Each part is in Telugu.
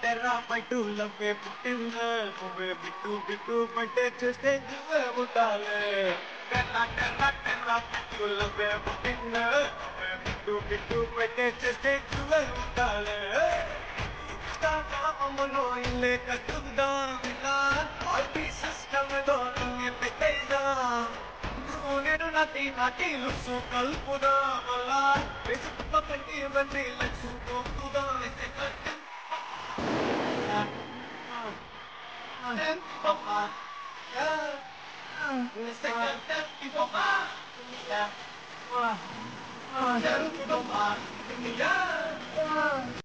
టెర్రా పట్టు లవ్వే పుట్టిందా నువ్వే బిట్టు బిట్టు పట్టే చేస్తే నువ్వే ఉంటాలే టెర్రా టెర్రా టెర్రా పట్టు లవ్వే పుట్టిందా నువ్వే బిట్టు బిట్టు పట్టే చేస్తే నువ్వే ఉంటాలే అమ్మలో ఇల్లే కట్టుదాం ఇలా ఆల్పీ సిస్టమ్తో పెట్టేదా నేను నాటి నాటి లుక్సు కల్పుదా అలా పెట్టి ఇవన్నీ Lux కోకుదా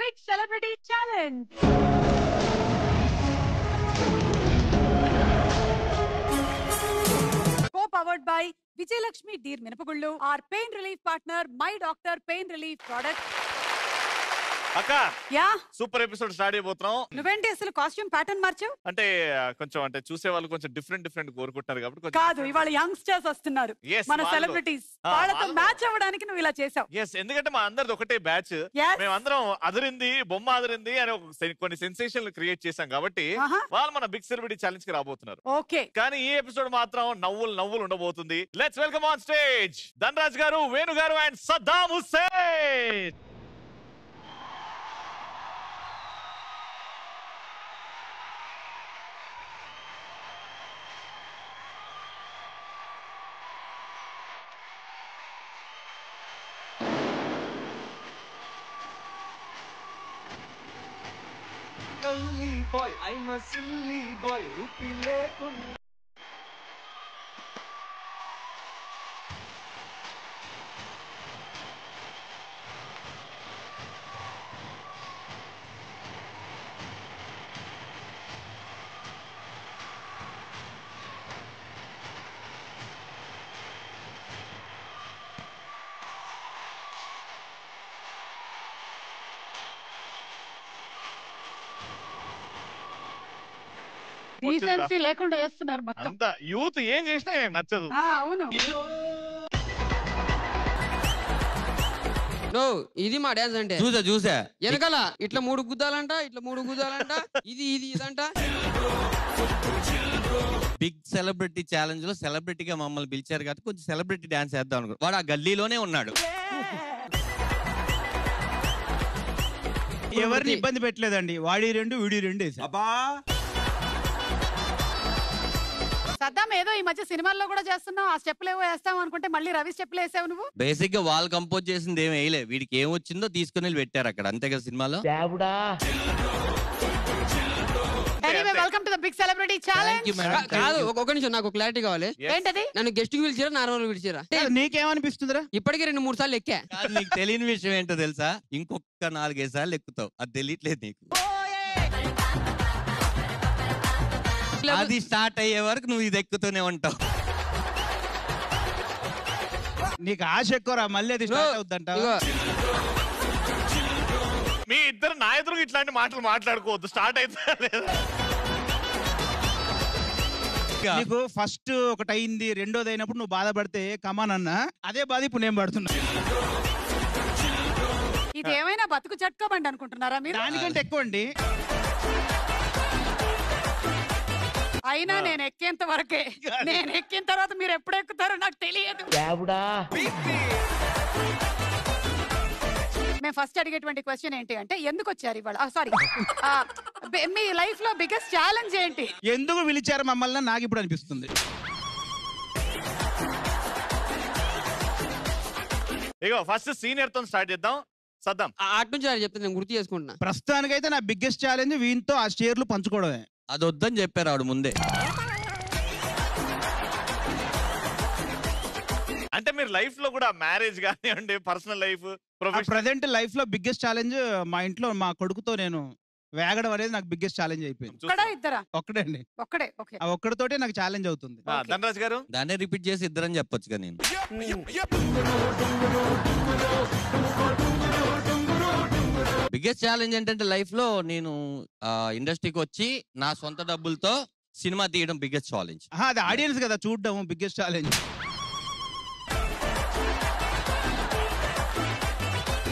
Big Celebrity Challenge. Co-powered by Vijayalakshmi Deer Minapagullu, our pain relief partner, My Doctor Pain Relief Product. అక్క యా సూపర్ ఎపిసోడ్ స్టార్ట్ అయిపోతున్నాం. నువ్వేంటి అసలు కాస్ట్యూమ్ ప్యాటర్న్ మార్చావు? అంటే కొంచెం అంటే చూసే వాళ్ళు కొంచెం డిఫరెంట్ కోరుకుంటారు కాబట్టి కాదు, ఇవాళ యంగ్స్టర్స్ వస్తున్నారు, మన సెలబ్రిటీస్, వాళ్ళతో మ్యాచ్ అవ్వడానికి నువ్వు ఇలా చేసావు. ఎందుకంటే మా అందరిది ఒకటే బ్యాచ్, మేమందరం అదిరింది బొమ్మ అదిరింది అని కొన్ని సెన్సేషన్లు క్రియేట్ చేశాం కాబట్టి వాళ్ళు మన బిగ్ సెలబ్రిటీ ఛాలెంజ్ కి రాబోతున్నారు. ఓకే, కానీ ఈ ఎపిసోడ్ మాత్రం నవ్వులు ఉండబోతుంది. Let's welcome on stage Dhanraj గారు, వేణు గారు and Saddam Hussain. boy, I'm a silly boy, rupi lekunda. Decency లేకుండా చేస్తున్నారు మొత్తం. అంత యూత్ ఏం చేసినా నచ్చదు. అవును, ఇది మా డాన్స్ అంటే చూసా వెనకాల ఇట్లా 3 గుద్దాలంట, ఇట్లా 3 గుద్దాలంట, ఇది ఇదంట. బిగ్ సెలబ్రిటీ ఛాలెంజ్ లో సెలబ్రిటీగా మమ్మల్ని పిలిచారు కాబట్టి కొంచెం సెలబ్రిటీ డాన్స్ వేద్దాం అనుకో. వాడు ఆ గల్లీలోనే ఉన్నాడు. ఎవరిని ఇబ్బంది పెట్టలేదండి, వాడి 2 వీడి 2 వేసా. సద్దాం ఏదో ఈ మధ్య సినిమాల్లో కూడా చేస్తున్నావు, ఆ స్టెప్లు ఏవో వేస్తావు అనుకుంటే మళ్ళీ రవి స్టెప్లు వేసావు నువ్వు. బేసిక్ గా వాళ్ళు కంపోజ్ చేసింది ఏం వేయలే, వీడికి ఏం వచ్చిందో తీసుకుని వెళ్ళి పెట్టారు అక్కడ, అంతే కదా సినిమాలో. Welcome to the big celebrity challenge. కాదు, ఒక నిమిషం, నాకు క్లారిటీ కావాలి. ఏంటది? నన్ను గెస్ట్ కి పిలిచారా, నార్మల్ పిలిచారా? నీకేమనిపిస్తుందిరా? ఇప్పటికే 2-3 సార్లు ఎక్కా. నీకు తెలియని విషయం ఏంటో తెలుసా, ఇంకొక 4-5 సార్లు ఎక్కుతావు, అది తెలియట్లేదు నీకు. అది స్టార్ట్ అయ్యే వరకు నువ్వు ఇది ఎక్కుతూనే ఉంటావు. నీకు ఆశ ఎక్కువరా, మళ్ళీ అది స్టార్ట్ అవుద్దంట. మీ ఇద్దరు నా ఎదురు ఇట్లాంటి మాటలు మాట్లాడుకోవద్దు, స్టార్ట్ అయితే నీకు ఫస్ట్ ఒకటి అయింది, రెండోది అయినప్పుడు నువ్వు బాధపడితే కమాన్ అన్న, అదే బాధ ఇప్పుడు నేను పడుతున్నా. ఇది ఏమైనా బతుకు చట్టుకోబండి అనుకుంటున్నారా మీరు? దానికంటే ఎక్కువ అండి. అయినా నేను ఎక్కేంత వరకే, నేను ఎక్కిన తర్వాత మీరు ఎప్పుడు ఎక్కుతారో నాకు తెలియదు. మేము ఫస్ట్ అడిగేటువంటి క్వశ్చన్ ఏంటి అంటే, ఎందుకు వచ్చారు ఇవాళ? సారీ, మీ లైఫ్ లో బిగ్గెస్ట్ ఛాలెంజ్ ఏంటి? ఎందుకు పిలిచారు మమ్మల్ని నాకు ఇప్పుడు అనిపిస్తుంది. ఇగో ఫస్ట్ సీనియర్ తో స్టార్ట్ చేద్దాం. సద్దాం అటు నుంచి చెప్తే నేను గుర్తు చేసుకుంటున్నా. ప్రస్తుతానికైతే నా బిగ్గెస్ట్ ఛాలెంజ్ వీనితో ఆ షేర్లు పంచుకోవడమే. అది వద్దని చెప్పారు ఆవిడ ముందే. అంటే మీరు లైఫ్ లో కూడా మ్యారేజ్ కానివ్వండి, పర్సనల్ లైఫ్, ప్రెసెంట్ లైఫ్ లో బిగ్గెస్ట్ ఛాలెంజ్ మా ఇంట్లో మా కొడుకుతో నేను వేగడం అనేది నాకు బిగ్గెస్ట్ ఛాలెంజ్ అయిపోయింది. ఒక్కడే అండి, ఆ ఒక్కడితోటే నాకు ఛాలెంజ్ అవుతుంది. ధనరాజ్ గారు దాన్నే రిపీట్ చేసి ఇద్దరని చెప్పొచ్చు కదా నేను. బిగ్గెస్ట్ ఛాలెంజ్ ఏంటంటే లైఫ్ లో నేను ఇండస్ట్రీకి వచ్చి నా సొంత డబ్బులతో సినిమా తీయడం బిగ్గెస్ట్ ఛాలెంజ్. అది ఆడియన్స్ కదా చూడడం బిగ్గెస్ట్ ఛాలెంజ్.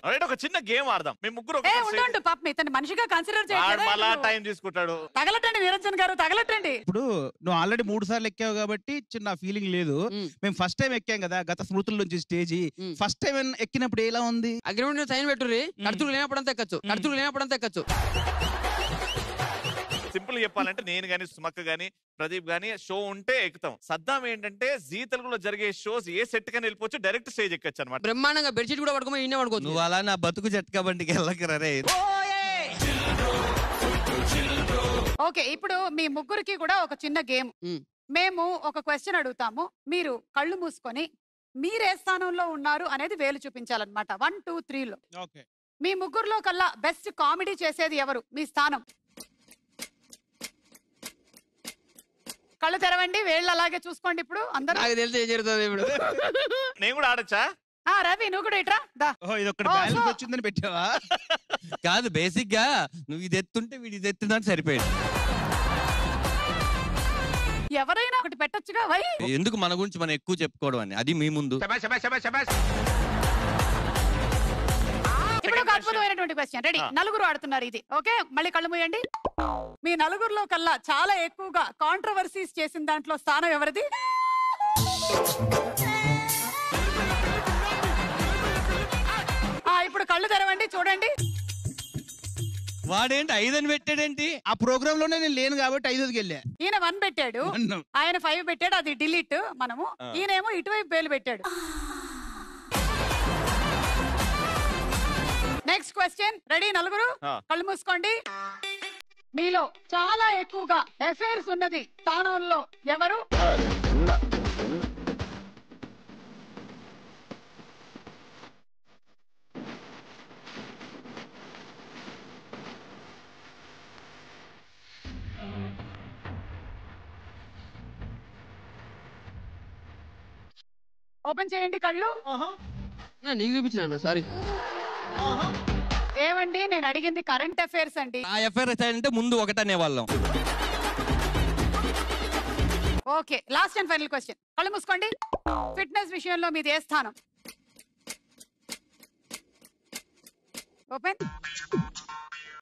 ఒక చిన్న గేమ్ ఆడదాం. మేము ముగ్గురు ఉండు పాపం ఇతను మనిషిగా కన్సిడర్ చేయలేదు. మళ్ళా టైం తీసుకుంటాడు. తగలటండి నిరంజన్ గారు, తగలటండి. ఇప్పుడు నువ్వు ఆల్రెడీ 3 సార్లు ఎక్కావు కాబట్టి చిన్న ఫీలింగ్ లేదు. మేము ఫస్ట్ టైం ఎక్కాం కదా గత స్మృతుల నుంచి స్టేజీ. ఫస్ట్ టైం ఎక్కినప్పుడు ఎలా ఉంది? అగ్రిమెంట్ సైన్ పెట్టుర్రి. ఖర్చులు లేనప్పుడంతా ఎక్కచ్చు. సింపుల్ చెప్పాలంటే నేను గానీ సుమక్క గానీ ప్రదీప్ గానీ షో ఉంటే ఎక్కుతాం. సద్దాం ఏంటంటే జీ తెలుగులో జరిగే షోస్ ఏ సెట్ కని వెళ్ళిపోవచ్చు, డైరెక్ట్ స్టేజ్ ఎక్కచ్చు అనమాట. బ్రహ్మాండంగా బెడ్షీట్ కూడా పడుకోమని ఈయనే పడుకోవచ్చు. నువ్వు అలా నా బతుకు జట్కా బండికి వెళ్ళకరే. ఓకే, ఇప్పుడు మీ ముగ్గురికి కూడా ఒక చిన్న గేమ్. మేము ఒక క్వశ్చన్ అడుగుతాము, మీరు కళ్ళు మూసుకొని మీరే స్థానంలో ఉన్నారు అనేది వేలు చూపించాలన్నమాట. 1 2 3లో. మీ ముగ్గురులో కల్లా బెస్ట్ కామెడీ చేసేది ఎవరు? మీ స్థానం. కళ్ళు తెరవండి, వేళ్ళు అలాగే చూసుకోండి. ఇప్పుడు అందరూ నాకు తెలిసి ఏం జరుగుతుంది ఇప్పుడు. నేను కూడా ఆడచ్చా? రవి నువ్వు కూడా ఇట్రా. వచ్చిందని పెట్టావా? కాదు, బేసిక్ గా నువ్వు ఇది ఎత్తుంటే వీడి ఇది ఎత్తుందని సరిపోయాడు. ఎవరైనా ఒకటి పెట్టొచ్చుగా. వై ఎందుకు మన గురించి మనం ఎక్కువ చెప్పుకోవడం అని? అది మీ ముందు. ఇప్పుడు ఒక అద్భుతమైనటువంటి క్వశ్చన్. రెడీ? నలుగురు ఆడుతున్నారు ఇది. ఓకే, మళ్ళీ కళ్ళు మూయండి. మీ నలుగురులో కల్లా చాలా ఎక్కువగా కాంట్రవర్సీస్ చేసిన దాంట్లో స్థానం ఎవరిది? ఇప్పుడు కళ్ళు తెరవండి, చూడండి. వాడేంటి 5 అని పెట్టాడేంటి? ఆ ప్రోగ్రామ్ లోనే నేను లేను కాబట్టి 5కి వెళ్ళా. ఈయన 1 పెట్టాడు, ఆయన 5 పెట్టాడు, అది డిలీట్. మనము ఈయనేమో ఇటువైపు వేలు పెట్టాడు. Next question. రెడీ నలుగురు? కళ్ళు మూసుకోండి. మీలో చాలా ఎక్కువగా అఫైర్స్ ఉన్నది స్థానంలో ఎవరు? ఓపెన్ చేయండి కళ్ళు. నీకు చూపించిన సారీ. ఏమండి, నేను అడిగింది కరెంట్ అఫైర్స్ అండి. ఆ అఫైర్స్ అంటే ముందు ఒకటనే వాళ్ళం. Okay, last and final question. కళ్ళు మూసుకోండి. ఫిట్నెస్ విషయంలో మీది ఏ స్థానం? ఓపెన్.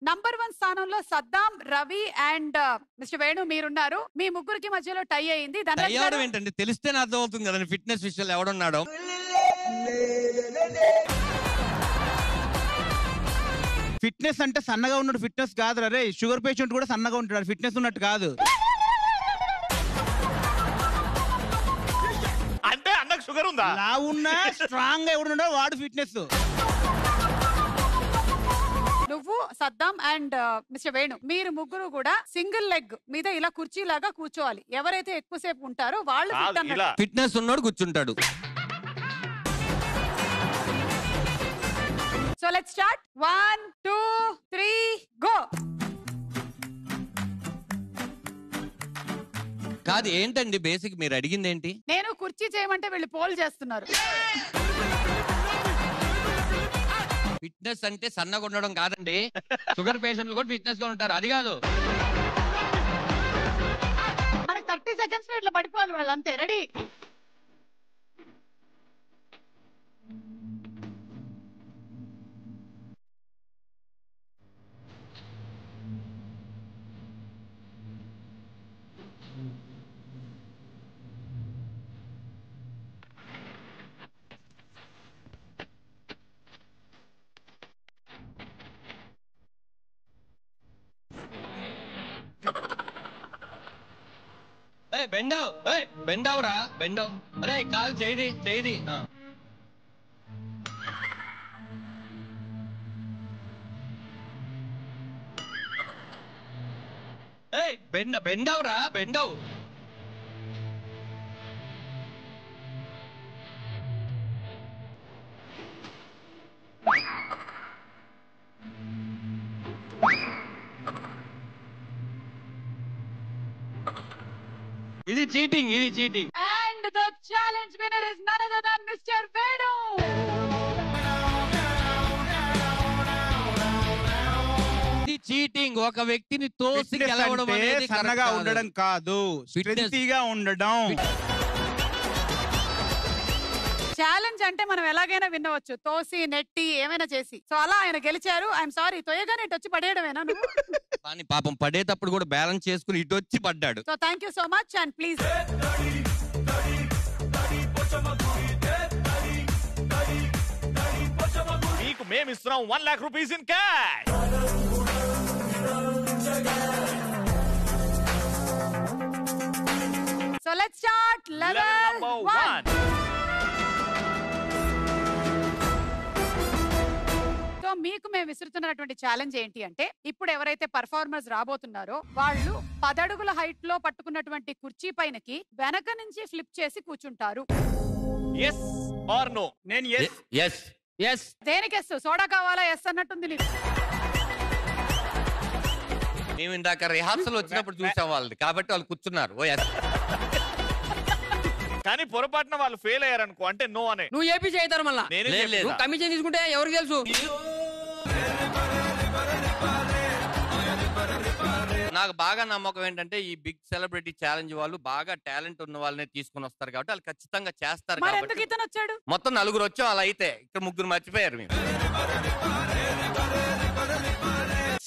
నంబర్ 1 స్థానంలో సద్దాం, రవి అండ్ మిస్టర్ వేణు మీరున్నారు. మీ ముగ్గురికి మధ్యలో టై అయింది. ఏంటంటే తెలిస్తే అర్థం అవుతుంది కదా ఫిట్నెస్ విషయంలో ఎవడున్నాడో. ఫిట్నెస్ అంటే సన్నగా ఉన్నాడు ఫిట్నెస్ కాదు రే. షుగర్ పేషెంట్ కూడా సన్నగా ఉంటాడు, ఫిట్నెస్ ఉన్నట్టు కాదు. అంటే అన్నకు షుగర్ ఉందా? లా ఉన్నా స్ట్రాంగ్ గా ఎవడున్నాడో వాడు ఫిట్నెస్. నువ్వు, సద్దాం అండ్ మిస్టర్ వేణు, మీరు ముగ్గురు కూడా సింగిల్ లెగ్ మీద ఇలా కుర్చీలాగా కూర్చోవాలి. ఎవరైతే ఎక్కువసేపు ఉంటారో వాళ్ళు ఫిట్నెస్ ఉన్నాడు కూర్చుంటాడు. So let's start. 1 2 3 గో. కాదు ఏంటండి బేసిక్ మీరు అడిగింది ఏంటి? నేను కుర్చీ చేయమంటే వీళ్ళు పోల్ చేస్తున్నారు. ఫిట్నెస్ అంటే సన్నగా ఉండడం కాదండి. షుగర్ పేషెంట్లు కూడా ఫిట్నెస్ గా ఉంటారు, అది కాదు. మనకి 30 సెకండ్స్ ఇట్లా పడిపోవాలి వాళ్ళు, అంతే. రెడీ? బెండవరా బెండవ్. అరే కాల్ చేయది. బెండవరా బెండవ్. ఇది cheating. And the challenge winner is none other than mister Venu. ఇది చీటింగ్. ఒక వ్యక్తిని తోసి గెలవడం అనేది సన్నగా ఉండడం కాదు, స్ట్రెంగ్తీగా ఉండడం. ఛాలెంజ్ ఛాలెంజ్ అంటే మనం ఎలాగైనా వినవచ్చు, తోసి నెట్టి ఏమైనా చేసి. సో అలా ఆయన గెలిచారు. ఐఎమ్ సారీ, తొయ్యగానే ఇటు వచ్చి పడేయడమేనా నువ్వు? కానీ పాపం పడేటప్పుడు కూడా బ్యాలెన్స్ చేసుకుని ఇటు వచ్చి పడ్డాడు. So thank you so much and please. మీకు మేము ఇస్తున్నాం 1 lakh rupees in cash. So let's start level number 1. So మీకు మేము విసురుతున్నటువంటి ఛాలెంజ్ ఏంటి అంటే, ఇప్పుడు ఎవరైతే పర్ఫార్మర్స్ రాబోతున్నారో వాళ్ళు 10 అడుగుల హైట్ లో పట్టుకున్నటువంటి కుర్చీ పైనకి వెనక నుంచి ఫ్లిప్ చేసి కూర్చుంటారు. Yes or no? నేను ఎస్ ఎస్. దేనికి ఎస్? సోడా కావాలా? ఎస్ అన్నట్టుంది నీకు. మేము ఇందాక రిహార్సల్ వచ్చినప్పుడు చూసాం వాళ్ళని, కాబట్టి వాళ్ళు కూర్చున్నారు. ఓ ఎస్. కానీ పొరపాటున వాళ్ళు ఫెయిల్ అయ్యారు అనుకో, అంటే నో అనే. నువ్వు ఏపీ చేస్తారు మళ్ళా. లేదు. కమిషన్ తీసుకుంటే ఎవరికి తెలుసు? నాకు బాగా నమ్మకం ఏంటంటే ఈ బిగ్ సెలబ్రిటీ ఛాలెంజ్ వాళ్ళు బాగా టాలెంట్ ఉన్న వాళ్ళనే తీసుకుని వస్తారు కాబట్టి వాళ్ళు ఖచ్చితంగా చేస్తారు. మరి ఎందుకు ఇతను వచ్చాడు? మొత్తం 4 వచ్చాం. అలా అయితే ఇక్కడ 3 మర్చిపోయారు మీరు.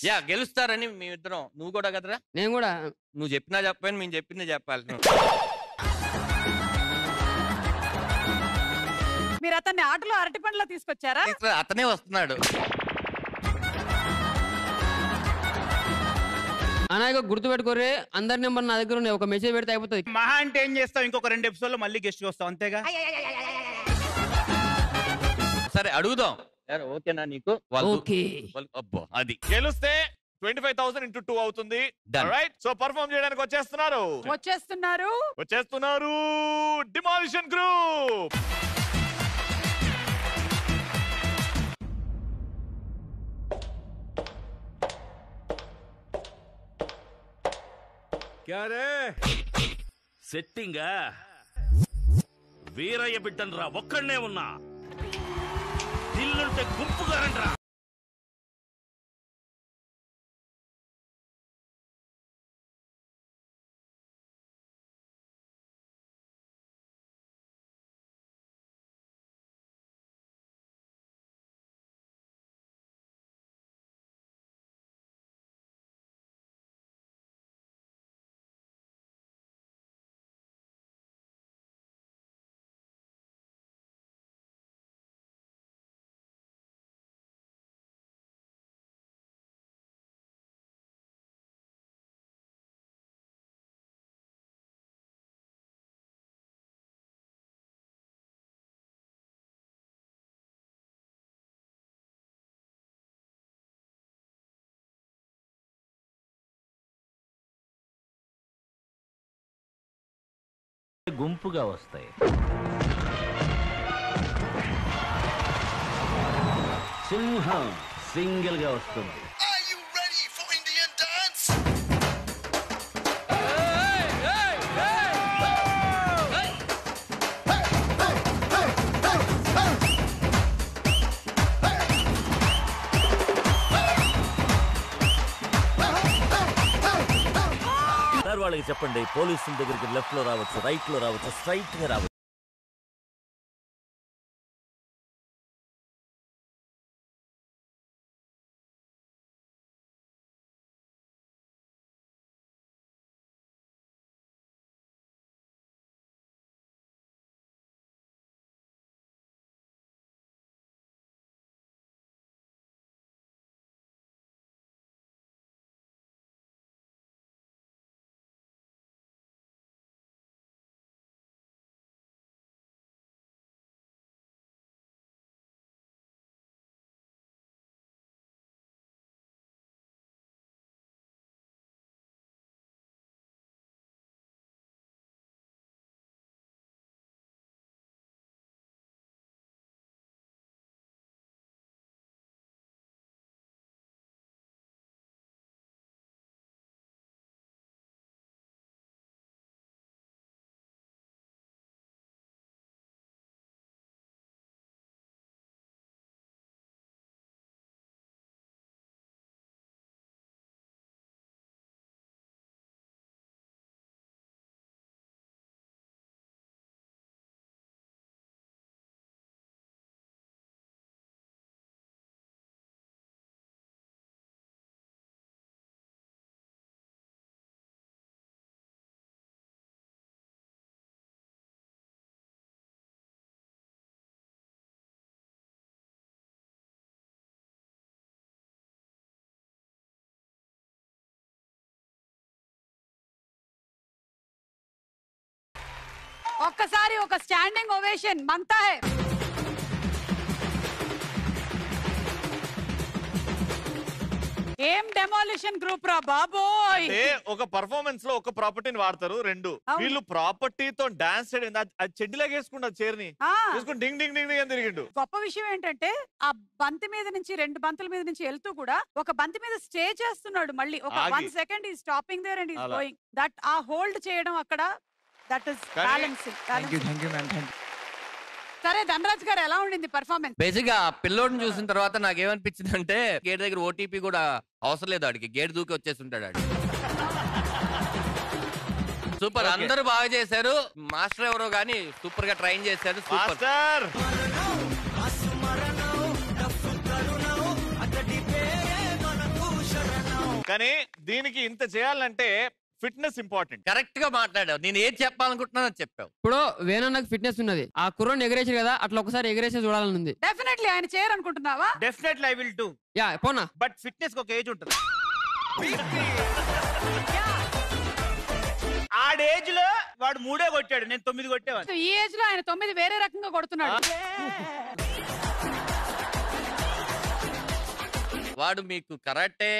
యా గెలుస్తారని మేమిద్దరం. నువ్వు కూడా కదరా? నేను కూడా. నువ్వు చెప్పినా చెప్పాను, మేము చెప్పిందే చెప్పాలి. మీరు అతన్ని ఆటలో అరటి పండ్లో తీసుకొచ్చారా? అతనే వస్తున్నాడు. అనాయక గుర్తు పెట్టుకోరే, అందరి నెంబర్ నా దగ్గర ఉన్నాయి. ఒక మెసేజ్ పెడితే అయిపోతుంది. మహా అంటే ఏం చేస్తావు, ఇంకొక 2 ఎపిసోడ్ లో మళ్ళీ గెస్ట్ వస్తావు, అంతేగా. సరే అడుగుదాం. ఓకేనా నీకు? ఓకే. అబ్బో అది గెలుస్తే 25,000 into 2 అవుతుంది. రైట్. సో పర్ఫార్మ్ చేయడానికి వచ్చేస్తున్నారు డిమాలిషన్ గ్రూప్. సెట్టింగా వీరయ్య బిడ్డన్రా, ఒక్కడనే ఉన్నా. ఇల్లుంటే గుంపుగా రండ్రా. గుంపుగా వస్తాయి. సింహం సింగిల్ గా వస్తుంది. వాళ్ళకి చెప్పండి, పోలీసుల దగ్గరికి లెఫ్ట్ లో రావచ్చు, రైట్ లో రావచ్చు, స్ట్రైట్ గా రావచ్చు. ఒక్కసారి ఒక స్టాండింగ్ ఓవేషన్ మంతా హై. ఏం డెమాలిషన్ గ్రూప్ రా బాబోయ్. ఒక పర్ఫార్మెన్స్ లో ఒక ప్రాపర్టీని వాడతారు, రెండు వీళ్ళు ప్రాపర్టీతో డాన్స్ అది చెడ్డిలాగా వేసుకుంటారు, చైర్ని వేసుకుని డింగ్ డింగ్ డింగ్ అని తిరిగిండు. గొప్ప విషయం ఏంటంటే ఆ బంతి మీద నుంచి 2 బంతుల మీద నుంచి వెళ్తూ కూడా ఒక బంతి మీద స్టే చేస్తున్నాడు, మళ్ళీ ఒక 1 సెకండ్ ఈ stopping there and is going. That ఆ హోల్డ్ చేయడం అక్కడ, దట్ ఇస్ బ్యాలెన్సింగ్. సరే ధనరాజ్ గారు, ఎలా ఉండింది పర్ఫార్మెన్స్? బేసిక్ గా పిల్లోడిని చూసిన తర్వాత నాకేమనిపించింది అంటే గేట్ దగ్గర ఓటీపీ కూడా అవసరం లేదు, ఆడికి గేట్ దూకి వచ్చేసి ఉంటాడు ఆడు. సూపర్, అందరూ బాగా చేశారు. మాస్టర్ ఎవరో గానీ సూపర్ గా ట్రైన్ చేశారు. సూపర్. కానీ దీనికి ఇంత చేయాలంటే ఫిట్నెస్ ఇంపార్టెంట్. కరెక్ట్ గా మాట్లాడావు, నేను ఏం చెప్పాలనుకుంటున్నా చెప్పావు. ఇప్పుడు వేణు ఫిట్నెస్ ఉన్నది, ఆ కుర్రోని ఎగరేసారు కదా, అట్లా ఒకసారి ఎగరేసే చూడాలని ఉంది. డెఫినెట్లీ ఆయన చేయాలనుకుంటున్నావా? Definitely I will do. Yeah పోనా, బట్ ఫిట్నెస్ ఒక ఏజ్ ఉంటుంది. ఆడేజ్ లో వాడు 3 కొట్టాడు, నేను 9 కొట్టేవాడు. ఈ ఏజ్ లో ఆయన 9 వేరే రకంగా కొడుతున్నాడు. వాడు మీకు కరాటే,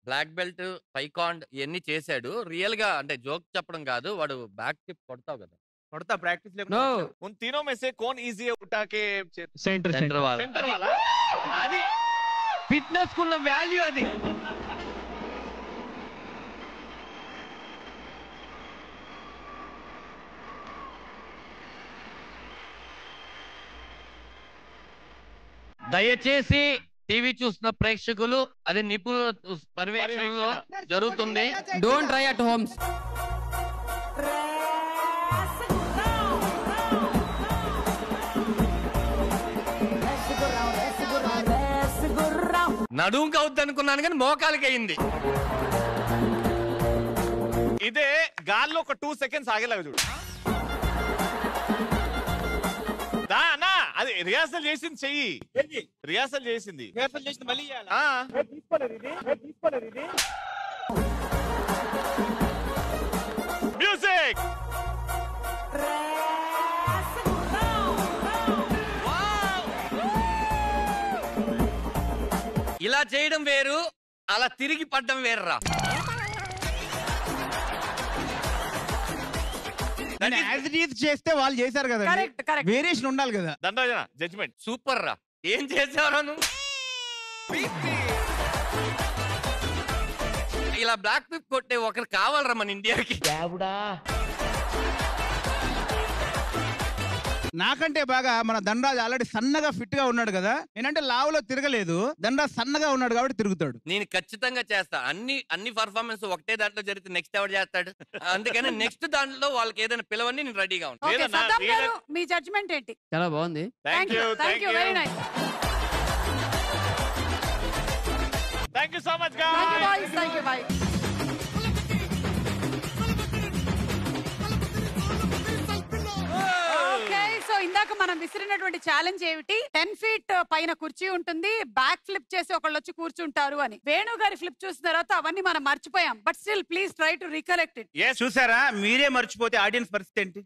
బ్లాక్ బెల్ట్, టైకాండ్ ఇవన్నీ చేశాడు. రియల్ గా అంటే జోక్ చెప్పడం కాదు, వాడు బ్యాక్ టిప్ కొడతావు కదా. కొడతా ప్రాక్టీస్ నో उन तीनों में से कौन इजी है उठा के సెంటర్ वाला అది ఫిట్నెస్ కున్న వాల్యూ అది. దయచేసి టీవీ చూస్తున్న ప్రేక్షకులు అది నిపుణుల పర్యవేక్షణలో జరుగుతుంది. Don't try at homes. నడుంకి అవుద్ది అనుకున్నాను కానీ మోకాలకి అయింది. ఇదే గాల్లో ఒక 2 seconds ఆగేలాగా చూడు. అన్నా అది రిహార్సల్ చేసింది, చెయ్యి రిహార్సల్ చేసింది మళ్ళీ మ్యూజిక్. ఇలా చేయడం వేరు, అలా తిరిగి పడ్డం వేరురా. చేస్తే వాళ్ళు చేశారు కదా, కరెక్ట్ కరెక్ట్. వేరియేషన్ ఉండాలి కదా. దండోజన జడ్జ్మెంట్. సూపర్ రా. ఏం చేసావురా నువ్వు? ఇలా బ్లాక్ పిప్ కొట్టే ఒకరు కావాలరా మన ఇండియాకి. నాకంటే బాగా మన దండరాజ్ ఆల్రెడీ సన్నగా ఫిట్ గా ఉన్నాడు కదా, నేనంటే లావులో తిరగలేదు, దండరాజ్ సన్నగా ఉన్నాడు కాబట్టి తిరుగుతాడు. నేను ఖచ్చితంగా చేస్తా. అన్ని పర్ఫార్మెన్స్ ఒకటే దాంట్లో జరిగితే నెక్స్ట్ ఎవరు చేస్తాడు? అందుకని నెక్స్ట్ దాంట్లో వాళ్ళకి ఏదైనా పిలవని నేను రెడీగా ఉంటాను. ఓకే సద్దాం గారు, మీ జడ్జ్మెంట్ ఏంటి? చాలా బాగుంది. Thank you very nice. Thank you so much guys. Thank you bye. ఇందాక మనం విసిరినటువంటి ఛాలెంజ్ ఏమిటి? 10 feet పైన కుర్చీ ఉంటుంది, బ్యాక్ ఫ్లిప్ చేసి ఒకళ్ళు వచ్చి కూర్చుంటారు అని. వేణు గారి ఫ్లిప్ చూసిన తర్వాత అవన్నీ మనం మర్చిపోయాం. But still please try to recollect it. చూసారా, మీరే మర్చిపోతే ఆడియన్స్ పరిస్థితి ఏంటి?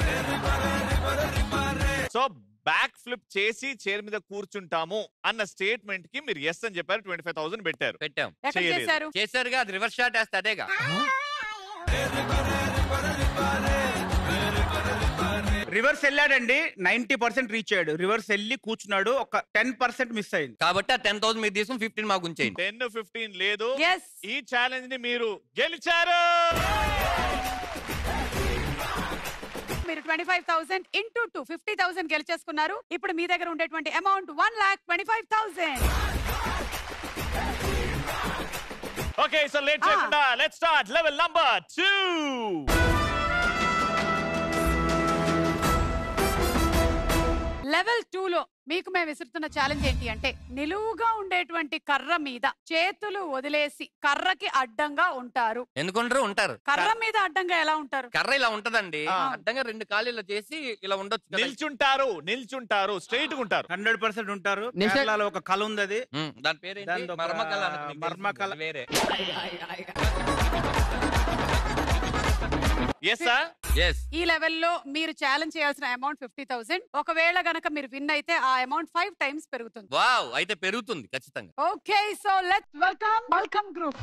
సో బ్యాక్ ఫ్లిప్ చేసి చైర్ మీద కూర్చుంటాము అన్న స్టేట్మెంట్ కి మీరు ఎస్ అని చెప్పారు, 25,000 పెట్టారు. పెట్టాం. చేశారుగా, అది రివర్స్ షాట్ వేస్తే అదేగా. రివర్స్ వెళ్ళాడండి, 90% రీచ్ అయ్యాడు. రివర్స్ వెళ్ళి కూర్చున్నాడు, ఒక 10% మిస్ అయింది. కాబట్టి ఆ 10,000 మీరు తీసుకుని 15 మాకు ఉంచేయండి. 10-15 లేదు. ఈ ఛాలెంజ్ ని మీరు గెలిచారు. మీరు 25,000 into 2 50,000 గెలిచేసుకున్నారు. ఇప్పుడు మీ దగ్గర ఉండేటువంటి అమౌంట్ 1,25,000. ఓకే, సో లేట్ చేయకుండా let's start level number 2. Level 2 లో మీకు మేము విసురుతున్న ఛాలెంజ్ ఏంటి అంటే, నిలువుగా ఉండేటువంటి కర్ర మీద చేతులు వదిలేసి కర్రకి అడ్డంగా ఉంటారు. ఎందుకుంటారు? ఉంటారు. కర్ర మీద అడ్డంగా ఎలా ఉంటారు? కర్ర ఇలా ఉంటదండి, అడ్డంగా 2 కాళ్ళు ఇలా చేసి ఇలా ఉండొచ్చు. నిల్చుంటారు స్ట్రైట్ గా ఉంటారు. 100% ఉంటారు. కేరళలో ఒక కళ ఉంది, అది దాని పేరు మర్మకళ. మర్మకళ వేరే. Yes sir. ఈ లెవెల్లో మీరు ఛాలెంజ్ చేయాల్సిన అమౌంట్ 50,000. ఒకవేళ గనక మీరు విన్ అయితే ఆ అమౌంట్ 5 times పెరుగుతుంది. వావ్, అయితే పెరుగుతుంది ఖచ్చితంగా. Okay, so let's welcome group.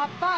అబ్బా,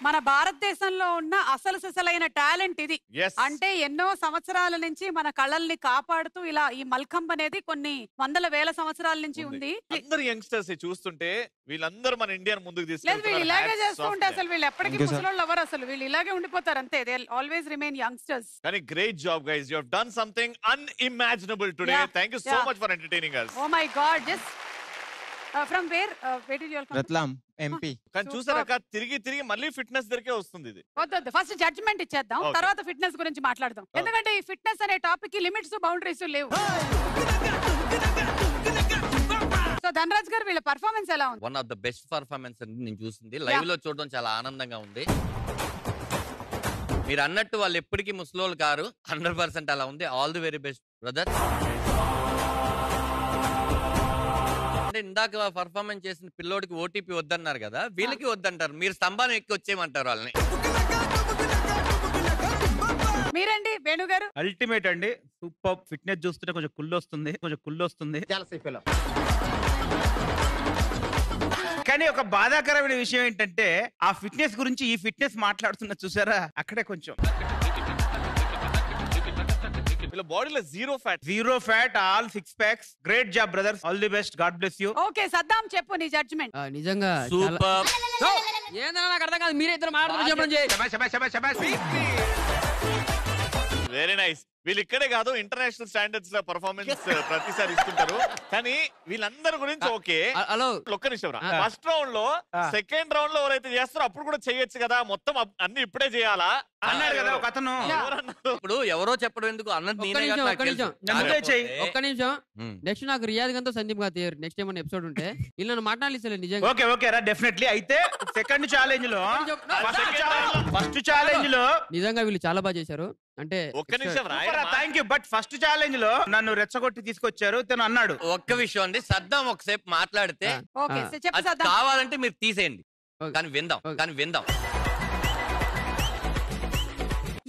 మన భారతదేశంలో ఉన్న అసలు సిసలైన టాలెంట్ ఇది. అంటే ఎన్నో సంవత్సరాల నుంచి మన కళల్ని కాపాడుతూ ఇలా ఈ మల్కంబ్ అనేది కొన్ని వందల వేల సంవత్సరాల నుంచి ఉంది. అందరు యంగ్స్టర్స్ చూస్తుంటే వీళ్ళందరూ మన ఇండియన్ ముందుకు తీసుకెళ్తారు. వీళ్ళు ఇలాగే చేస్తూ ఉంటే అసలు వీళ్ళు ఎప్పటికీ ముసలోళ్ళు ఎవరు, అసలు వీళ్ళు ఇలాగే ఉండిపోతారు అంతే. They always remain youngsters. కానీ great job guys, you have done something unimaginable today. Thank you so much for entertaining us. Oh my god, just from where did you all come? Ratlam MP. కానీ చూసారా తిరిగి మళ్ళీ ఫిట్నెస్ దగ్గరే వస్తుంది ఇది. వద్దు, ఫస్ట్ జడ్జ్మెంట్ ఇచ్చేద్దాం, తర్వాత ఫిట్నెస్ గురించి మాట్లాడదాం. ఎందుకంటే ఈ ఫిట్నెస్ అనే టాపిక్ కి లిమిట్స్ బౌండరీస్ లేవు. సో ధనరాజ్ గారు, వీళ్ళ పర్ఫార్మెన్స్ ఎలా ఉంది? One of the best performance నేను చూసింది. లైవ్ లో చూడడం చాలా ఆనందంగా ఉంది. మీరు అన్నట్టు వాళ్ళు ఎప్పటికీ ముసలోళ్ళు కారు, 100% అలా ఉంది. All the very best brother. అంటే ఇందాక పర్ఫార్మెన్స్ చేసిన పిల్లోడికి ఓటీపీ వద్దన్నారు కదా, వీళ్ళకి వద్దంటారు. మీరు స్తంభాన్ని ఎక్కి వచ్చేయమంటారు వాళ్ళని. మీరండి వేణు గారు? అల్టిమేట్ అండి, సూపర్. ఫిట్నెస్ చూస్తుంటే కొంచెం కుళ్ళొస్తుంది. కానీ ఒక బాధాకరమైన విషయం ఏంటంటే ఆ ఫిట్నెస్ గురించి ఈ ఫిట్నెస్ మాట్లాడుతున్న చూసారా, అక్కడే కొంచెం బాడీలో zero fat, all 6 packs. Great job brothers, all the best, God bless you. Okay Saddam, చెప్పు నీ జడ్జ్మెంట్. నిజంగా సూపర్. ఏందన్నా నాకు అర్థం కాదు, మీరే ఇద్దరు మాట్లాడుతున్నారు. Very nice. వీళ్ళు ఇక్కడే కాదు, ఇంటర్నేషనల్ స్టాండర్డ్స్ లో పర్ఫార్మెన్స్ ప్రతిసారి ఇస్తుంటారు. కానీ వీళ్ళందరి గురించి ఓకే. హలో, ఒక్క నిమిషం రా. ఫస్ట్ రౌండ్ లో, సెకండ్ రౌండ్ లో ఎవరైతే చేస్తారో అప్పుడు కూడా చేయొచ్చు కదా, మొత్తం అన్ని ఇప్పుడే చేయాలా అన్నాడు కదా ఒక అతను. ఇప్పుడు ఎవరో చెప్పడం ఎందుకు అన్నది నేనే కదా, నాకు తెలుసు. ఒక్క నిమిషం. నెక్స్ట్ నాకు రియాజ్ గంతో సందీప్ గా తీయరు. నెక్స్ట్ ఏమైనా ఎపిసోడ్ ఉంటే వీళ్ళు నన్ను మాట్లాడలేదు నిజంగా. ఓకే రా, డెఫినెట్లీ. అయితే సెకండ్ ఛాలెంజ్ లో, ఫస్ట్ ఛాలెంజ్ లో నిజంగా వీళ్ళు చాలా బాగా చేశారు. అంటే ఒక్క నిమిషం రా. Thank you. But first challenge లో నన్ను రెచ్చగొట్టి తీసుకొచ్చారు. తను అన్నాడు ఒక్క విషయం అండి, సద్దాం ఒకసేపు మాట్లాడితే కావాలంటే మీరు తీసేయండి, కానీ విందాం.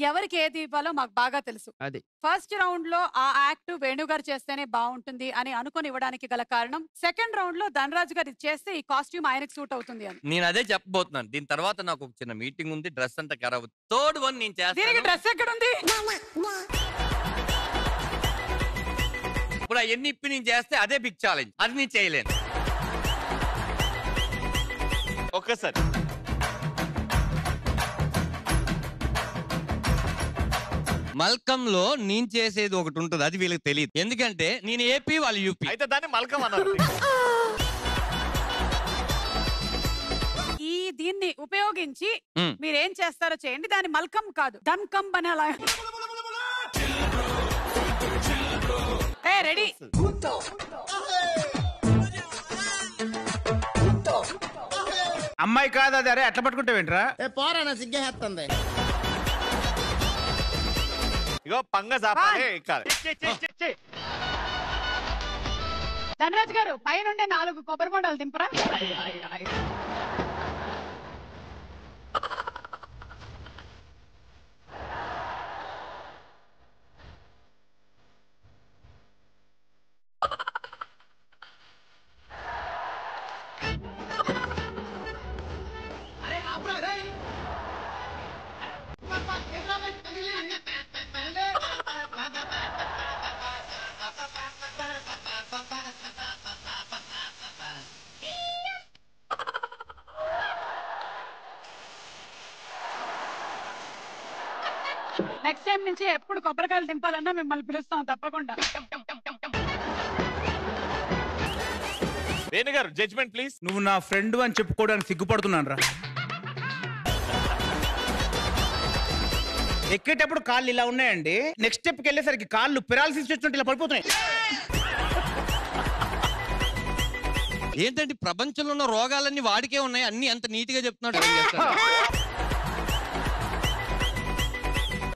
ఎవరికి ఏది ఇవ్వాలో మాకు బాగా తెలుసు. అది ఫస్ట్ రౌండ్ లో ఆ యాక్ట్ వేణుగారు చేస్తేనే బాగుంటుంది అని అనుకుని ఇవ్వడానికి గల కారణం, సెకండ్ రౌండ్ లో ధనరాజ్ గారు చేస్తే ఈ కాస్ట్యూమ్ ఆయనకు సూట్ అవుతుంది అని. నేను అదే చెప్పబోతున్నాను. దీని తర్వాత నాకు ఒక చిన్న మీటింగ్ ఉంది, డ్రెస్ అంతా ఖరాబ్. థర్డ్ వన్ నేను దీనికి చేస్తాను. డ్రెస్ ఎక్కడ ఉంది? ఇప్పుడు అవన్నీ ఇప్పి నేను చేస్తే అదే బిగ్ ఛాలెంజ్, అది నేను చేయలేను. ఒక్కసారి మల్కం లో నేను చేసేది ఒకటి ఉంటుంది, అది వీళ్ళకి తెలియదు. ఎందుకంటే నేను ఏపీ, వాళ్ళు యూపీ. అయితే దాన్ని మల్కం అన్నారు. దీన్ని ఉపయోగించి మీరేం చేస్తారో చేయండి. దాని మల్కం కాదు, దన్కం అని అలా. రెడీ? అమ్మాయి కాదు అది. అరే అట్లా పట్టుకుంటావేంట్రా? పోరా సిగ్గేస్తుంది. ఇగో పంగ జాపాలే ఎక్కాలి. ధనరాజ్ గారు పైనుండే 4 కొబ్బరి బొండాలు దింపరా? నెక్స్ట్ టైం నుంచి ఎప్పుడు కొబ్బరికాయలు దింపాలన్నా మిమ్మల్ని పిలుస్తాం తప్పకుండా. వేణుగారు జడ్జ్మెంట్ ప్లీజ్. నువ్వు నా ఫ్రెండ్ అని చెప్పుకోవడానికి సిగ్గుపడుతున్నాను రా. ఎక్కేటప్పుడు కాళ్ళు ఇలా ఉన్నాయండి, నెక్స్ట్ స్టెప్కి వెళ్ళేసరికి కాళ్ళు పెరాలసిస్ వచ్చినట్టు ఇలా పడిపోతున్నాయి. ఏంటంటే ప్రపంచంలో ఉన్న రోగాలన్నీ వాడికే ఉన్నాయి, అన్ని అంత నీట్ గా చెప్తున్నాడు.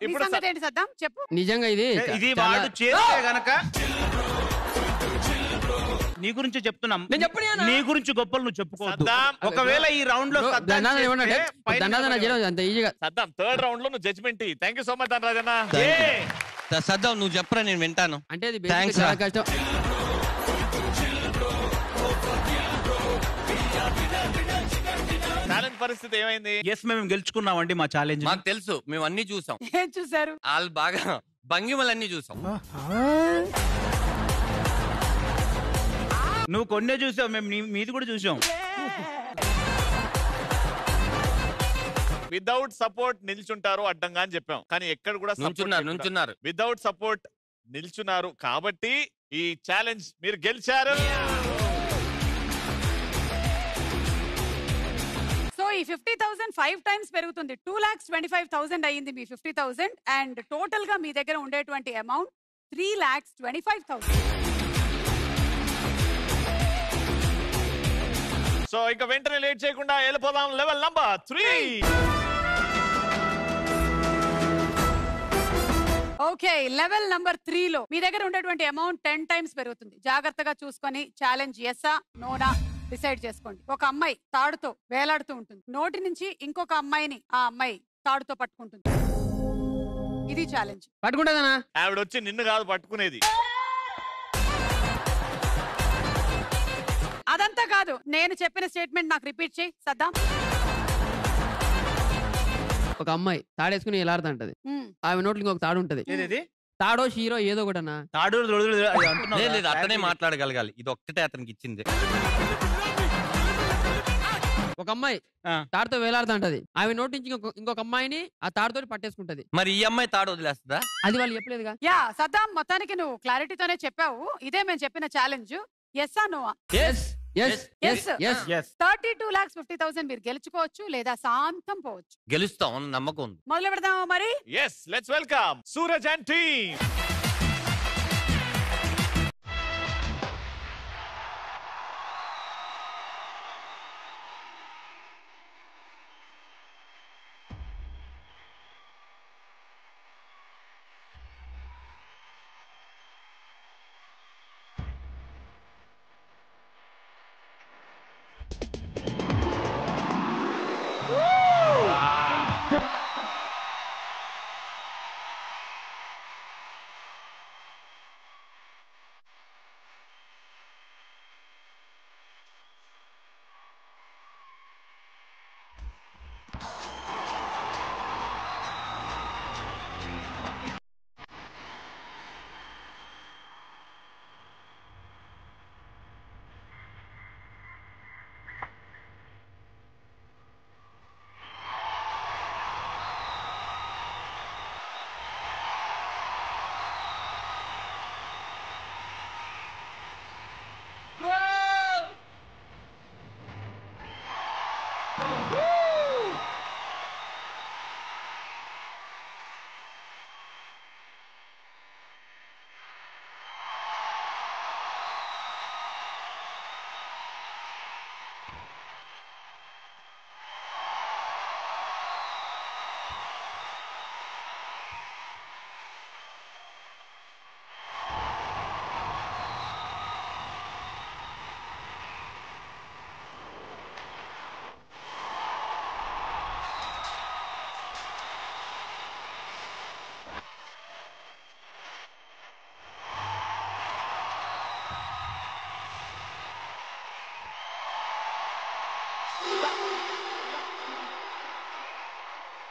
ఇప్పుడు చెప్పు. నిజంగా ఇది వాడు చేస్తే గనక నీ గురించి చెప్తున్నాం. నీ గురించి గొప్పలు నువ్వు చెప్పుకోవద్దు. ఒకవేళ ఈ రౌండ్ లో సద్దాం థర్డ్ రౌండ్ లో నువ్వు judgement. Thank you so much Dhanraj అన్న. సద్దాం నువ్వు చెప్పరా, నేను వింటాను. అంటే చాలా కష్టం. ఛాలెంజ్ పరిస్థితి ఏమైంది? ఎస్ మేము గెలుచుకున్నామండి మా ఛాలెంజ్. మాకు తెలుసు, మేము అన్ని చూసాం. ఏం చూసారు? వాళ్ళు బాగా భంగిమలన్నీ చూసాం. నువ్వు కొన్నే చూసావు, మేము మీది కూడా చూసాం. వితౌట్ సపోర్ట్ నిల్చుంటారు అడ్డంగా అని చెప్పాం, కానీ ఎక్కడ కూడా నుంచున్నారు. వితౌట్ సపోర్ట్ నిల్చున్నారు కాబట్టి ఈ ఛాలెంజ్ మీరు గెలిచారు. సో ఈ 50,000 5 టైమ్స్ పెరుగుతుంది. 2,25,000 అయ్యింది మీ 50,000. అండ్ టోటల్ గా మీ దగ్గర ఉండేటువంటి అమౌంట్ 3,25,000. సో ఇంకా వెంటనే లేట్ చేయకుండా వెళ్ళిపోదాం level number 3. Okay, level number 3 లో మీ దగ్గర ఉండేటువంటి అమౌంట్ 10 టైమ్స్ పెరుగుతుంది. జాగ్రత్తగా చూసుకొని ఛాలెంజ్ ఎస్సా నోనా డిసైడ్ చేసుకోండి. ఒక అమ్మాయి తాడుతో వేలాడుతూ ఉంటుంది. నోటి నుంచి ఇంకొక అమ్మాయిని ఆ అమ్మాయి తాడుతో పట్టుకుంటుంది. ఇది ఛాలెంజ్. పట్టుకుంటుందనా? ఆవిడ వచ్చి నిన్ను కాదు పట్టుకునేది. అదంతా కాదు, నేను చెప్పిన స్టేట్మెంట్ నాకు రిపీట్ చేయి సద్దాం. ఒక అమ్మాయి తాడేసుకుని ఎలాడుతుంటది. ఆమె నోట్లో ఇంకొక తాడు ఉంటది. తాడో షీరో ఏదో ఒకటన్నా. తాడు లేదు, అతనే మాట్లాడగలగాలి. ఇది ఒక్కటే అతనికి ఇచ్చింది. ఒక అమ్మాయి తాడుతో వేలాడుతుంటది. ఆమె నోటి నుంచి ఇంకొక అమ్మాయిని ఆ తాడుతో పట్టేసుకుంటది. మరి ఈ అమ్మాయి తాడు వదిలేస్తుందా? అది వాళ్ళు చెప్పలేదుగా. యా సద్దాం, మొత్తానికి నువ్వు క్లారిటీతోనే చెప్పావు. ఇదే మేము చెప్పిన ఛాలెంజ్. ఎస్సా నోవా? 32,50,000 మీరు గెలుచుకోవచ్చు లేదా శాంతం పోవచ్చు. గెలుస్తాం నమ్మకం ఉంది. మొదలు పెడదామా మరి? yes let's welcome Suraj and team.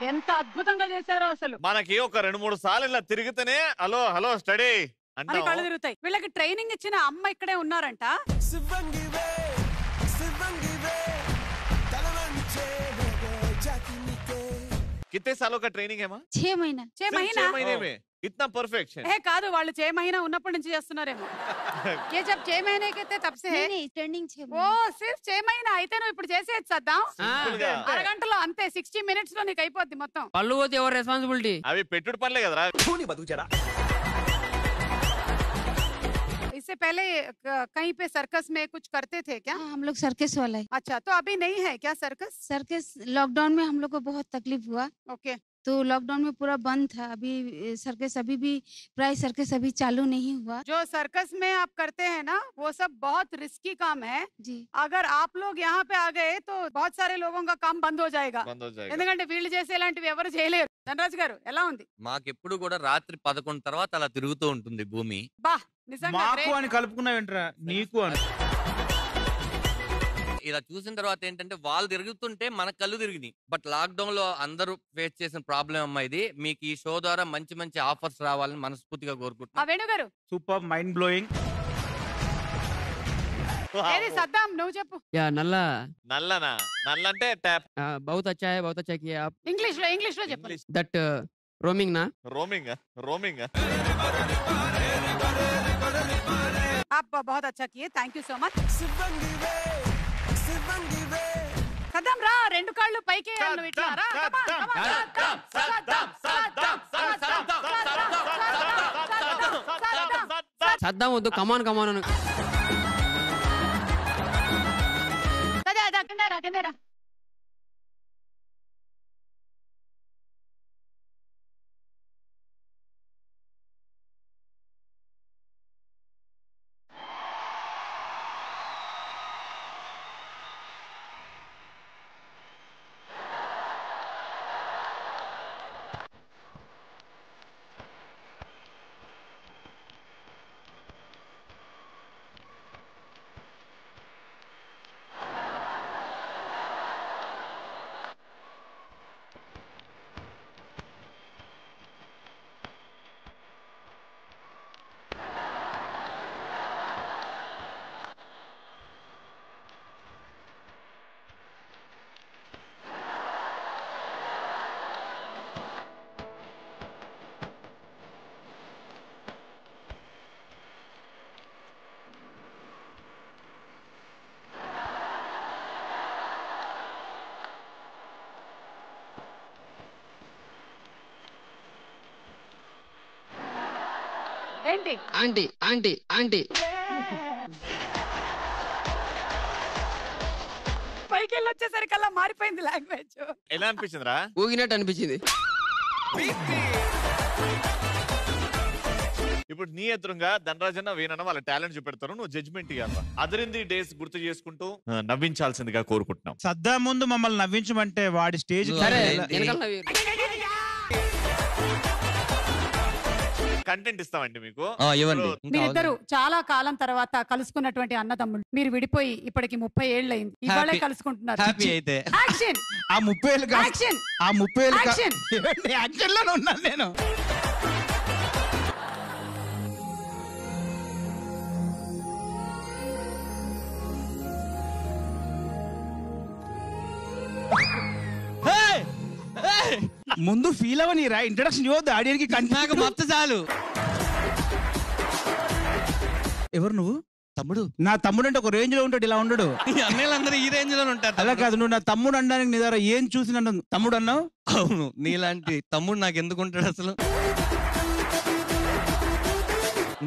ఎంత అద్భుతంగా చేశారో అసలు. మనకి ఒక 2-3 సార్లు ఇలా తిరిగితేనే హలో హలో స్టడీ అని కళ్ళు తిరుగుతాయి. వీళ్ళకి ట్రైనింగ్ ఇచ్చిన అమ్మ ఇక్కడే ఉన్నారంట. कितने सालों का ट्रेनिंग है माँ? 6 महीना। 6 महीना? 6 महीने में इतना परफेक्शन? కాదు వాళ్ళు 6 మहीना ఉన్నప్పటి నుంచి చేస్తున్నారేమో. ये जब 6 महीने के थे तब से है? नहीं ट्रेनिंग 6 ఓ सिर्फ 6 महीना అయితే నువ్వు ఇప్పుడు చేసేది సద్దాం. అరగంటలో అంతే 60 మినిట్స్ లో నీకు అయిపోద్ది మొత్తం. పళ్ళు పోతే ఎవరు రెస్పాన్సిబిలిటీ? అవి పెట్టుడు పనులే కదరా. इससे पहले कहीं पे सर्कस में कुछ करते थे क्या? हम लोग सर्कस वाला है। अच्छा तो अभी नहीं है क्या सर्कस? सर्कस लॉकडाउन में हम लोग को बहुत तकलीफ हुआ। ओके तो लॉकडाउन में पूरा बंद था। अभी सर्कस अभी भी प्राय सर्कस अभी चालू नहीं हुआ। जो सर्कस में आप करते हैं ना वो सब बहुत रिस्की काम है जी। अगर आप लोग यहाँ पे आ गए तो बहुत सारे लोगों का काम बंद हो जाएगा. ఎందుకంటే వీళ్ళు చేసే ఇలాంటివి ఎవరు చేయలేరు. ధనరాజ్ గారు ఎలా ఉంది? మాకెప్పుడు కూడా రాత్రి 11 తర్వాత అలా తిరుగుతూ ఉంటుంది భూమి. బా నిజంగా మాకు అని కలుపుకున్నావేంట్రా నీకు అని. ఇలా చూసిన తర్వాత ఏంటంటే వాళ్ళు తిరుగుతుంటే మన కళ్ళు తిరిగినాయి. బట్ లాక్డౌన్ లో అందరూ ఫేస్ చేసిన ప్రాబ్లం అమ్మా ఇది. మీకు ఈ షో ద్వారా మంచి మంచి ఆఫర్స్ రావాలని మనస్ఫూర్తిగా కోరుకుంటున్నాను. వేణు గారు సూపర్ మైండ్ బ్లోయింగ్. ఏది సద్దాం నువ్వు చెప్పు. యా నల్లా నల్లనా? నల్ల అంటే ట్యాప్. बहुत अच्छा है बहुत अच्छा किया आप. ఇంగ్లీష్ లో చెప్పు. దట్ రోమింగ్ నా? रोमिंग आप बहुत अच्छा किए. Thank you so much. Saddam రా రెండు కాళ్ళు పైకి నువ్వు ఇట్లా రా. సద్దాం వద్దు కమాన్ కమాన్ అని. కిందరా ఏంటి ఆంటీ ఆంటీ ఆంటీ పైకి వెళ్ళి వచ్చేసరికల్లా మారిపోయింది లాంగ్వేజ్. ఎలా అనిపించిందిరా? ఊగినట్టు అనిపించింది. ఇప్పుడు నీ ఎదురుగా ధనరాజన్న వీణన్న వాళ్ళ టాలెంట్ చూపెడతారు. నువ్వు జడ్జ్మెంట్ ఇవ్వాలి. అదిరింది డేస్ గుర్తు చేసుకుంటూ నవ్వించాల్సిందిగా కోరుకుంటున్నాం. సద్దా ముందు మమ్మల్ని నవ్వించమంటే వాడి స్టేజ్ కంటెంట్ ఇస్తామండి మీకు. మీరిద్దరు చాలా కాలం తర్వాత కలుసుకున్నటువంటి అన్నదమ్ములు. మీరు విడిపోయి ఇప్పటికి 30 ఏళ్ళు అయింది. ఇవాళే కలుసుకుంటున్నారు. యాక్షన్. ఆ 30 ఏళ్ళు యాక్షన్. ఆ 30 ఏళ్ళు యాక్షన్. యాక్షన్ లోనే ఉన్నాను నేను. ముందు ఫీల్ అవని రా. ఇంట్రడక్షన్ ఇవ్వద్దు ఆడియన్కి. నాకు మొత్తం చాలు. ఎవరు నువ్వు? తమ్ముడు. నా తమ్ముడు అంటే ఒక రేంజ్ లో ఉంటాడు, ఇలా ఉండడు. అన్నయ్యలందరూ ఈ రేంజ్ లో ఉంటారు. అలా కాదు, నువ్వు నా తమ్ముడు అనడానికి నీ దగ్గర ఏం చూసి నన్ను తమ్ముడు అన్నావు? అవును, నీలాంటి తమ్ముడు నాకు ఎందుకు ఉంటాడు అసలు?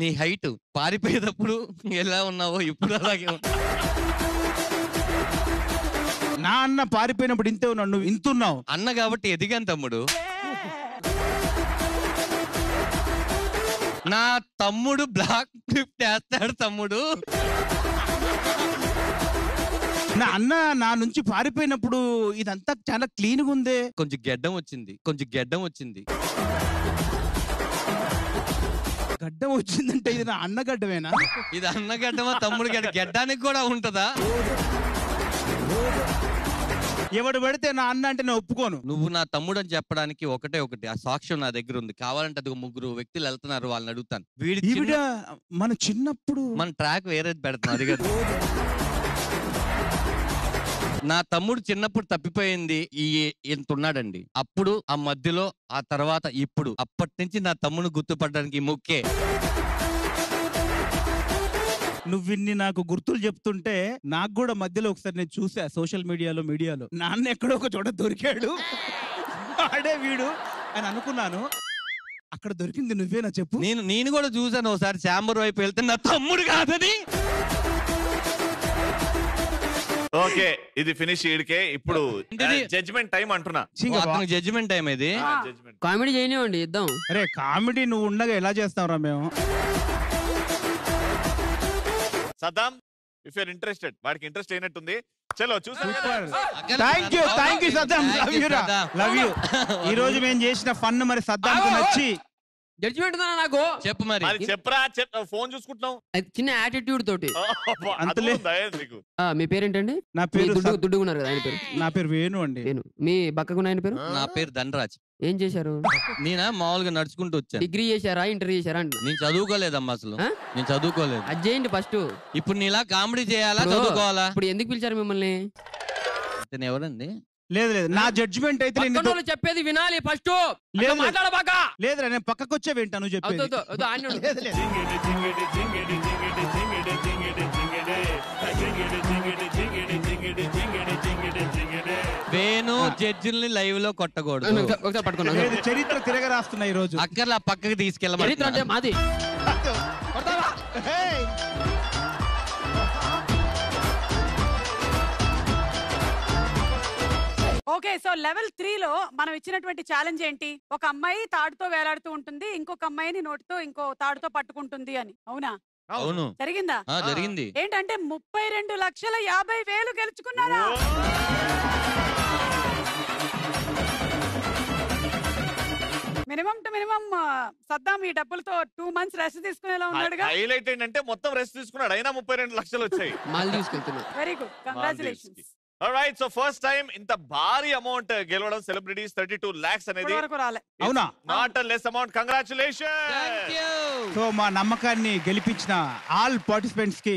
నీ హైట్ పారిపోయేటప్పుడు ఎలా ఉన్నావో ఇప్పుడు అలాగే నా అన్న పారిపోయినప్పుడు ఇంతే ఉన్నావు, నువ్వు ఇంతున్నావు. అన్న కాబట్టి ఎదిగాను తమ్ముడు. నా తమ్ముడు బ్లాక్ ట్రిప్ చేస్తాడు తమ్ముడు. నా అన్న నా నుంచి పారిపోయినప్పుడు ఇదంతా చాలా క్లీన్ గా ఉంది. కొంచెం గెడ్డం వచ్చింది. గడ్డం వచ్చిందంటే ఇది నా అన్న గడ్డమేనా? ఇది అన్న గడ్డమా తమ్ముడు గడ్డ? గెడ్డానికి కూడా ఉంటదా? ఎవడు పడితే నా అన్న అంటే నేను ఒప్పుకోను. నువ్వు నా తమ్ముడు అని చెప్పడానికి ఒకటే ఒకటి ఆ సాక్ష్యం నా దగ్గర ఉంది. కావాలంటే అది 3 వ్యక్తులు వెళ్తున్నారు, వాళ్ళని అడుగుతాను. మన చిన్నప్పుడు మన ట్రాక్ వేరేది పెడుతున్నారు. అది కదా నా తమ్ముడు చిన్నప్పుడు తప్పిపోయింది ఇంత ఉన్నాడండి. అప్పుడు ఆ మధ్యలో ఆ తర్వాత ఇప్పుడు అప్పటి నుంచి నా తమ్ముడు గుర్తుపడడానికి ముఖ్యే. నువ్వు ఇన్ని నాకు గుర్తులు చెప్తుంటే నాకు కూడా మధ్యలో ఒకసారి నేను చూసా సోషల్ మీడియాలో నాన్న ఎక్కడో ఒక చోట దొరికాడు, ఆడే వీడు అని అనుకున్నాను. అక్కడ దొరికింది నువ్వేనా చెప్పు? నేను కూడా చూసాను ఒకసారి చాంబర్ వైపు వెళ్తే నా తమ్ముడు కాదని. ఓకే, ఇది ఫినిష్ ఈడికే. ఇప్పుడు జడ్జ్మెంట్ టైం అంటున్నా. జడ్జ్మెంట్ టైం ఇది. కామెడీ చేయనివ్వండి ఇద్దాం. అరే కామెడీ నువ్వు ఉండగా ఎలా చేస్తావురా మేము? Saddam, if you're interested. వాడికి ఇంట్రెస్ట్ అయినట్టుంది. చలో చూసాం. Thank you Saddam. Love you. ఈ రోజు మేము చేసిన ఫన్ మరి సద్దాంకు నచ్చి జడ్జిమెంట్ నాకు చెప్పు మరి. చెప్పరా, ఫోన్ చూసుకుంటున్నాం. చిన్న యాటిట్యూడ్ తోటి. మీ పేరేంటండి? నా పేరు దుడ్డుకున్నారు కదా ఆయన పేరు. నా పేరు వేణు అండి. వేణు. మీ బక్కకున్న ఆయన పేరు? నా పేరు ధనరాజ్. ఏం చేశారు? నేనా మామూలుగా నడుచుకుంటూ వచ్చాను. డిగ్రీ చేశారా, ఇంటర్ చేశారా? నేను చదువుకోలేదమ్మా అసలు. నేను చదువుకోలేదు. అది చేయండి ఫస్ట్. ఇప్పుడు నీలా కామెడీ చేయాలా చదువుకోవాలా? ఇప్పుడు ఎందుకు పిలిచారు మిమ్మల్ని? ఎవరండి? లేదు నా జడ్జిమెంట్ అయితే చెప్పేది వినాలి ఫస్ట్. మాట్లాడబాకా. లేదురా నేను పక్కకు వచ్చే వింటాను చెప్పేది. వేణు జడ్జిల్ని లైవ్ లో కొట్టకూడదు. చరిత్ర తిరగ రాస్తున్నా ఈ రోజు. అక్కర్లా పక్కకి తీసుకెళ్ళమని. మాది ఓకే, సో లెవెల్ 3 లో మనం ఇచ్చినటువంటి ఛాలెంజ్ ఏంటి? ఒక అమ్మాయి తాడుతో వేలాడుతూ ఉంటుంది, ఇంకొక అమ్మాయిని నోటితో ఇంకో తాడుతో పట్టుకుంటుంది అని. అవునా? అవును. జరిగిందా? జరిగింది. ఏంటంటే 32,50,000 గెలుచుకున్నారా? మినిమం టు మినిమం సద్దాం ఈ డబ్బులతో 2 months రెస్ట్ తీసుకునేలా ఉన్నాడుగా. హైలైట్ ఏంటంటే మొత్తం రెస్ట్ తీసుకున్నాడు, అయినా 32 లక్షలు వచ్చాయి. Very good, congratulations. Alright, so first time ఇంత భారీ అమౌంట్ గెలవడం సెలబ్రిటీస్ 32 lakhs అనేది అవునా? Not a less amount. Congratulations. So మా నమ్మకాన్ని గెలిపించిన ఆల్ పార్టిసిపెంట్స్ కి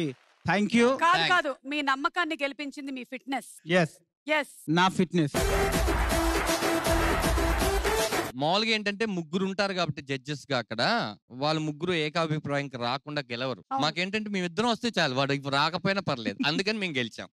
థ్యాంక్ యూ. కాదు, మీ నమ్మకాన్ని గెలిపించింది మీ ఫిట్నెస్. ఎస్ నా ఫిట్నెస్. మామూలుగా ఏంటంటే 3 ఉంటారు కాబట్టి జడ్జెస్ గా అక్కడ వాళ్ళు 3 ఏకాభిప్రాయంకి రాకుండా గెలవరు. మాకేంటంటే మేమిద్దరం వస్తే చాలు, వాడు రాకపోయినా పర్లేదు, అందుకని మేము గెలిచాం.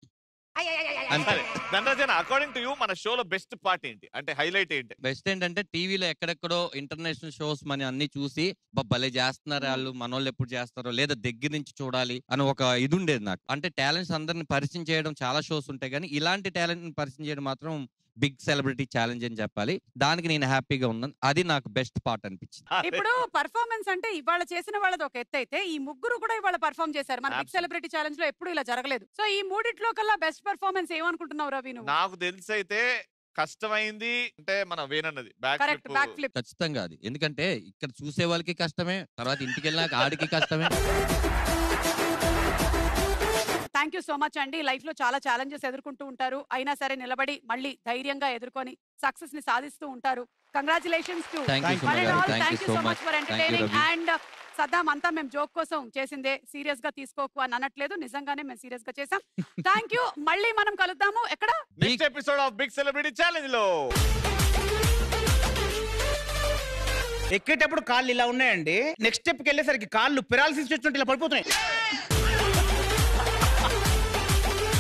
అకార్డింగ్ టు యూ మన షోలో బెస్ట్ పార్ట్ ఏంటి, అంటే హైలైట్ ఏంటి? బెస్ట్ ఏంటంటే టీవీలో ఎక్కడెక్కడో ఇంటర్నేషనల్ షోస్ మన అన్ని చూసి భలే చేస్తున్నారు వాళ్ళు, మనోళ్ళు ఎప్పుడు చేస్తారో లేదా దగ్గర నుంచి చూడాలి అని ఒక ఇది ఉండేది నాకు. అంటే టాలెంట్స్ అందరిని పరిచయం చేయడం చాలా షోస్ ఉంటాయి, కానీ ఇలాంటి టాలెంట్ ని పరిచయం చేయడం మాత్రం బిగ్ సెలబ్రిటీ ఛాలెంజ్ అని చెప్పాలి. దానికి నేను హ్యాపీగా ఉన్నాను, అది నాకు బెస్ట్ పార్ట్ అనిపించింది. ఇప్పుడు పర్ఫార్మెన్స్ అంటే ఇవాళ చేసిన వాళ్ళది ఒక ఎత్తు అయితే, ఈ 3 కూడా ఇవాళ పర్ఫార్మ్ చేశారు. మన బిగ్ సెలబ్రిటీ ఛాలెంజ్ లో ఎప్పుడు ఇలా జరగలేదు. సో ఈ 3 కల్లా బెస్ట్ పర్ఫార్మెన్స్ ఏమనుకుంటున్నావు రవి నువ్వు? నాకు తెలిసి అయితే కష్టమైంది అంటే మన వేనన్నది బ్యాక్ ఫ్లిప్. ఖచ్చితంగా అది, ఎందుకంటే ఇక్కడ చూసే వాళ్ళకి కష్టమే, తర్వాత ఇంటికి వెళ్ళినాక ఆడికి కష్టమే. థ్యాంక్ యూ సో మచ్ అండి. లైఫ్ లో చాలా ఛాలెంజెస్ ఎదుర్కొంటూ ఉంటారు, అయినా సరే నిలబడి మళ్ళీ ధైర్యంగా ఎదుర్కొని సక్సెస్ ని సాధిస్తూ ఉంటారు. Congratulations to thank you so much for entertaining. And Saddam అంతా మేము జోక్ కోసం చేసిందే, సీరియస్ గా తీసుకోకు అని అనట్లేదు, నిజంగానే మేము సీరియస్ గా చేసాం. Thank you. మళ్ళీ మనం కలుద్దాము ఎక్కడ? Next episode of big celebrity challenge లో. ఎక్కేటప్పుడు కాళ్ళు ఇలా ఉన్నాయండి, నెక్స్ట్ స్టెప్కి వెళ్ళేసరికి కాళ్ళు పెరాలసిస్ వచ్చినట్టు ఇలా పడిపోతున్నాయి.